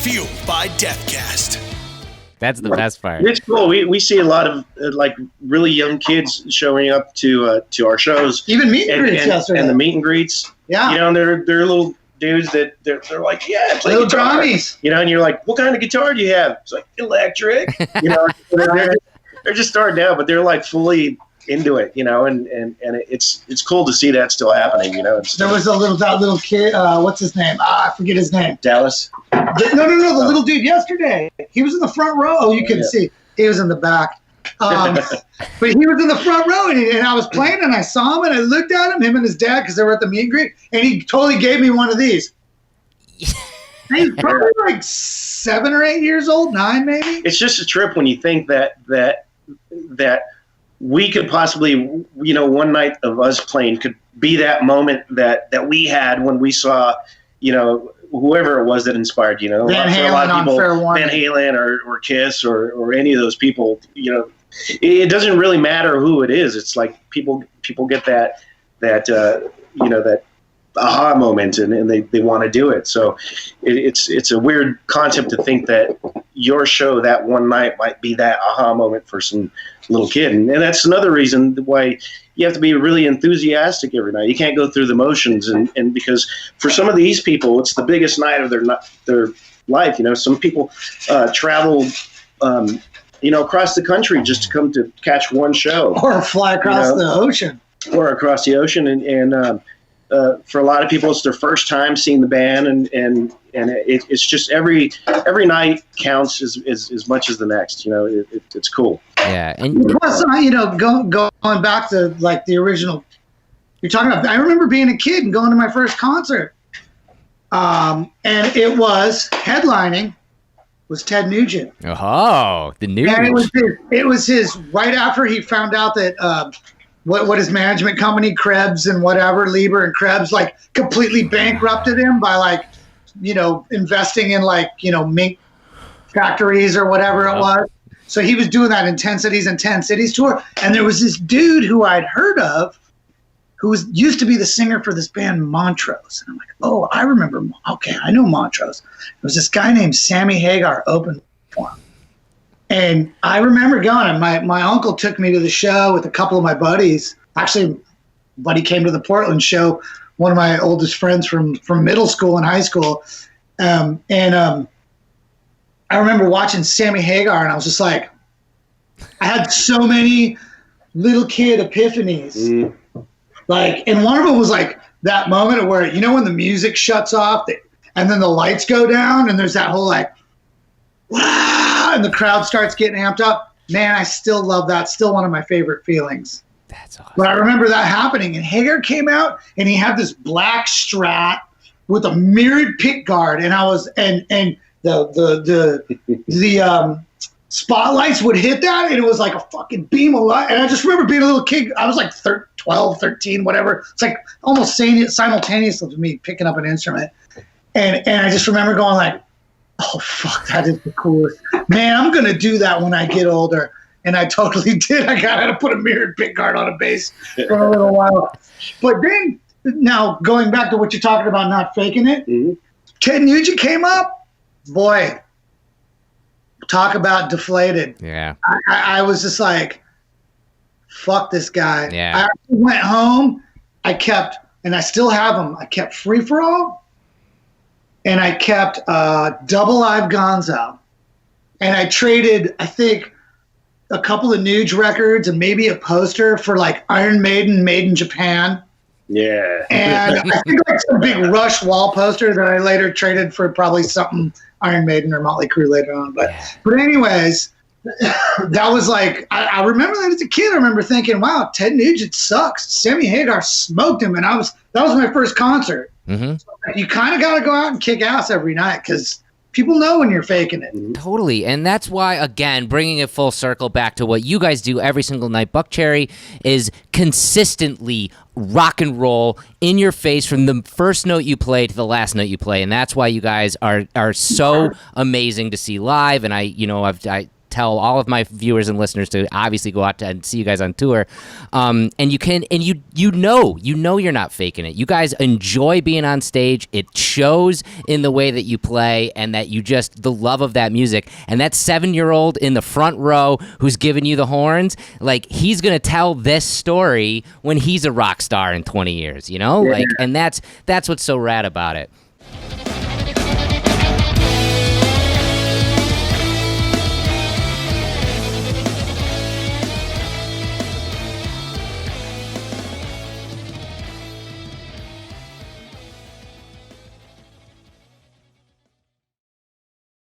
Fueled by Deathcast. That's the best part. It's cool. We see a lot of like really young kids showing up to our shows. Even meet and greets yesterday. And the meet and greets. Yeah. You know, and they're little dudes that they're like, yeah, play little guitar. drummies. You know, and you're like, what kind of guitar do you have? It's like electric. You know, they're just starting out, but they're like fully into it, you know, and it's cool to see that still happening, you know. There was that little kid, what's his name? I forget his name. Dallas? No, the little dude yesterday. He was in the front row. Oh, you couldn't see. He was in the back. But he was in the front row, and I was playing, and I saw him, and I looked at him and his dad, because they were at the meet and greet, and he totally gave me one of these. He's probably like 7 or 8 years old, 9 maybe. It's just a trip when you think that we could possibly, you know, one night of us playing could be that moment that we had when we saw, you know, whoever it was that inspired, you know, Van Halen, a lot of people, Van Halen or Kiss or any of those people, you know, it doesn't really matter who it is. It's like people get that you know, that aha moment and they want to do it. So it's a weird concept to think that your show that one night might be that aha moment for some little kid. And that's another reason why you have to be really enthusiastic every night. You can't go through the motions. And because for some of these people, it's the biggest night of their life. You know, some people travel, you know, across the country just to come to catch one show. Or fly across the ocean. Or across the ocean. And for a lot of people, it's their first time seeing the band, and it's just every night counts as much as the next. You know, it's cool. Yeah, and plus, you know, going back to like the original, you're talking about. I remember being a kid and going to my first concert, and it was headlining was Ted Nugent. Oh, the Nugent. And it was his right after he found out that. What his management company, Krebs and whatever, Lieber and Krebs, like completely bankrupted him by like, you know, investing in like, you know, mink factories or whatever it was. So he was doing that in 10 Cities tour. And there was this dude who I'd heard of who used to be the singer for this band Montrose. And I'm like, oh, I remember. Okay, I know Montrose. There was this guy named Sammy Hagar opened for him. And I remember going, and my uncle took me to the show with a couple of my buddies. Actually, a buddy came to the Portland show, one of my oldest friends from middle school and high school. I remember watching Sammy Hagar, and I was just like, I had so many little kid epiphanies. Mm. Like, and one of them was like that moment where, you know, when the music shuts off and then the lights go down and there's that whole like, wow, and the crowd starts getting amped up. Man, I still love that. Still one of my favorite feelings. That's awesome. But I remember that happening, and Hagar came out, and he had this black Strat with a mirrored pick guard, and I was and the spotlights would hit that, and it was like a fucking beam of light. And I just remember being a little kid. I was like 12, 13, whatever. It's like almost simultaneous with me picking up an instrument, and I just remember going like, oh, fuck, that is the coolest. Man, I'm going to do that when I get older. And I totally did. I had to put a mirrored pickguard on a bass for a little while. But then, now, going back to what you're talking about, not faking it, mm-hmm. Ted Nugent came up. Boy, talk about deflated. Yeah. I was just like, fuck this guy. Yeah. I went home. I kept, and I still have them, I kept Free For All. And I kept Double Live Gonzo. And I traded, I think, a couple of Nuge records and maybe a poster for like Iron Maiden, Made in Japan. Yeah. And I think like some big Rush wall poster that I later traded for probably something Iron Maiden or Motley Crue later on. But anyways, that was like, I remember that as a kid. I remember thinking, wow, Ted Nugent sucks. Sammy Hagar smoked him. And that was my first concert. Mm-hmm. So you kind of got to go out and kick ass every night because people know when you're faking it. Totally. And that's why, again, bringing it full circle back to what you guys do every single night, Buckcherry is consistently rock and roll in your face from the first note you play to the last note you play. And that's why you guys are so amazing to see live. And I tell all of my viewers and listeners to obviously go out and see you guys on tour. And you know you're not faking it. You guys enjoy being on stage. It shows in the way that you play, and that you just, the love of that music. And that 7-year-old in the front row who's giving you the horns, like, he's gonna tell this story when he's a rock star in 20 years, you know? Like, and that's what's so rad about it.